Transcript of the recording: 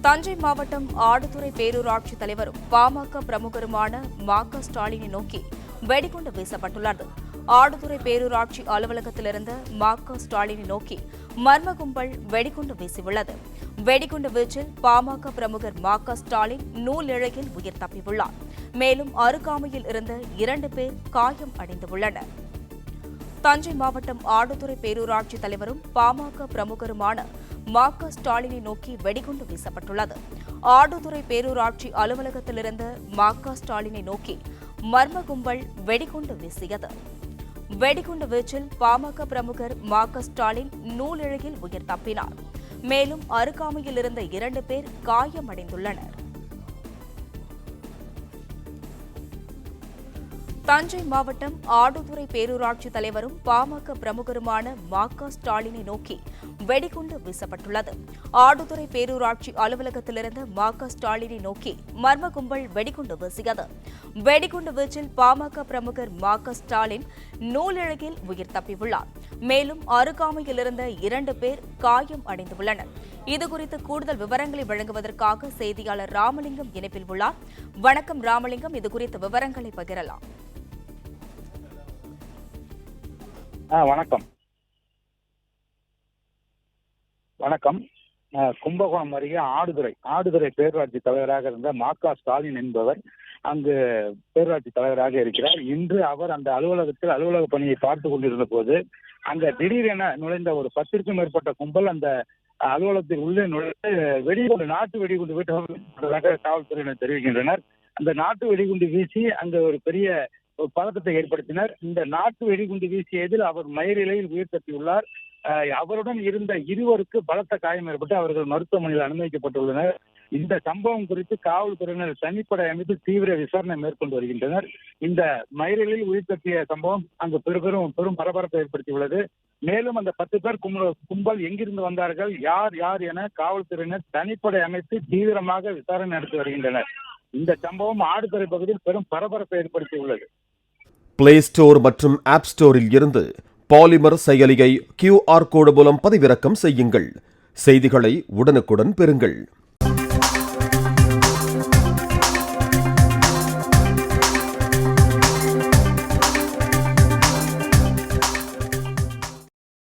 தஞ்சை மாவட்டம் ஆடுதுறை பேரூராட்சி தலைவரும் பாமக பிரமுகருமான மா.க. ஸ்டாலினை நோக்கி வெடிகுண்டு வீசப்பட்டுள்ளது. ஆடுதுறை பேரூராட்சி அலுவலகத்திலிருந்து மா.க. ஸ்டாலினை நோக்கி மர்ம கும்பல் வெடிகுண்டு வீசியுள்ளது. வெடிகுண்டு வீச்சில் பாமக பிரமுகர் மா.க. ஸ்டாலின் நூல் இழையில் உயிர் தப்பியுள்ளார். மேலும் அருகாமையில் இருந்த 2 பேர் காயம் அடைந்துள்ளனர். தஞ்சை மாவட்டம் ஆடுதுறை பேரூராட்சி தலைவரும் பாமக பிரமுகருமான மா.க. ஸ்டாலினை நோக்கி வெடிகுண்டு வீசப்பட்டுள்ளது. ஆடுதுறை பேரூராட்சி அலுவலகத்திலிருந்து மா.க. ஸ்டாலினை நோக்கி மர்ம கும்பல் வெடிகுண்டு வீசியது. வெடிகுண்டு வீச்சில் பாமக பிரமுகர் மா.க. ஸ்டாலின் நூலிழையில் உயிர் தப்பினார். மேலும் அருகாமையில் இருந்த 2 பேர் காயமடைந்துள்ளனர். தஞ்சை மாவட்டம் ஆடுதுறை பேரூராட்சி தலைவரும் பாமக பிரமுகருமான மா.க. ஸ்டாலினை நோக்கி வெடிகுண்டு வீசப்பட்டுள்ளது. ஆடுதுறை பேரூராட்சி அலுவலகத்திலிருந்து மா.க. ஸ்டாலினை நோக்கி மர்ம கும்பல் வெடிகுண்டு வீசியது. வெடிகுண்டு வீச்சில் பாமக பிரமுகர் மா.க. ஸ்டாலின் நூலிழையில் உயிர் தப்பியுள்ளார். மேலும் அருகாமையில் இருந்த 2 பேர் காயம் அடைந்துள்ளனர். இதுகுறித்து கூடுதல் விவரங்களை வழங்குவதற்காக செய்தியாளர் ராமலிங்கம் இணைப்பில் உள்ளார். வணக்கம் ராமலிங்கம், இதுகுறித்த விவரங்களை பகிரலாம். வணக்கம். கும்பகோணம் அருகே ஆடுதுறை பேரூராட்சி தலைவராக இருந்த மா.க. ஸ்டாலின் என்பவர் அங்கு பேரூராட்சி தலைவராக இருக்கிறார். இன்று அவர் அந்த அலுவலகத்தில் அலுவலக பணியை பார்த்துக் கொண்டிருந்த போது அங்க திடீரென நுழைந்த ஒரு 10க்கும் மேற்பட்ட கும்பல் அந்த அலுவலகத்தில் உள்ளே நுழைந்து நாட்டு வெடிகுண்டு வீட்டதாக காவல்துறையினர் தெரிவிக்கின்றனர். அந்த நாட்டு வெடிகுண்டு வீசி அங்கு ஒரு பெரிய பதட்டத்தை ஏற்படுத்தினர். இந்த நாட்டு வெடிகுண்டு வீசியதில் அவர் மயிரிழையில் உயிர் தப்பியுள்ளார். அவருடன் இருந்த 2 பலத்த காயம் ஏற்பட்டு அவர்கள் மருத்துவமனையில் அனுமதிக்கப்பட்டுள்ளனர். இந்த சம்பவம் குறித்து காவல்துறையினர் தனிப்படை அமைத்து தீவிர விசாரணை மேற்கொண்டு வருகின்றனர். இந்த மயிரிழையில் உயிர் தப்பிய சம்பவம் அங்கு பெரும் பரபரப்பை ஏற்படுத்தியுள்ளது. மேலும் அந்த 10 பேர் கும்பல் எங்கிருந்து வந்தார்கள், யார் என காவல்துறையினர் தனிப்படை அமைத்து தீவிரமாக விசாரணை நடத்தி வருகின்றனர். இந்த சம்பவம் ஆடுதுறை பகுதியில் பெரும் பரபரப்பை ஏற்படுத்தியுள்ளது. பிளே ஸ்டோர் மற்றும் ஆப் ஸ்டோரில் இருந்து பாலிமர் செயலியை QR கோடு மூலம் பதிவிறக்கம் செய்யுங்கள். செய்திகளை உடனுக்குடன் பெறுங்கள்.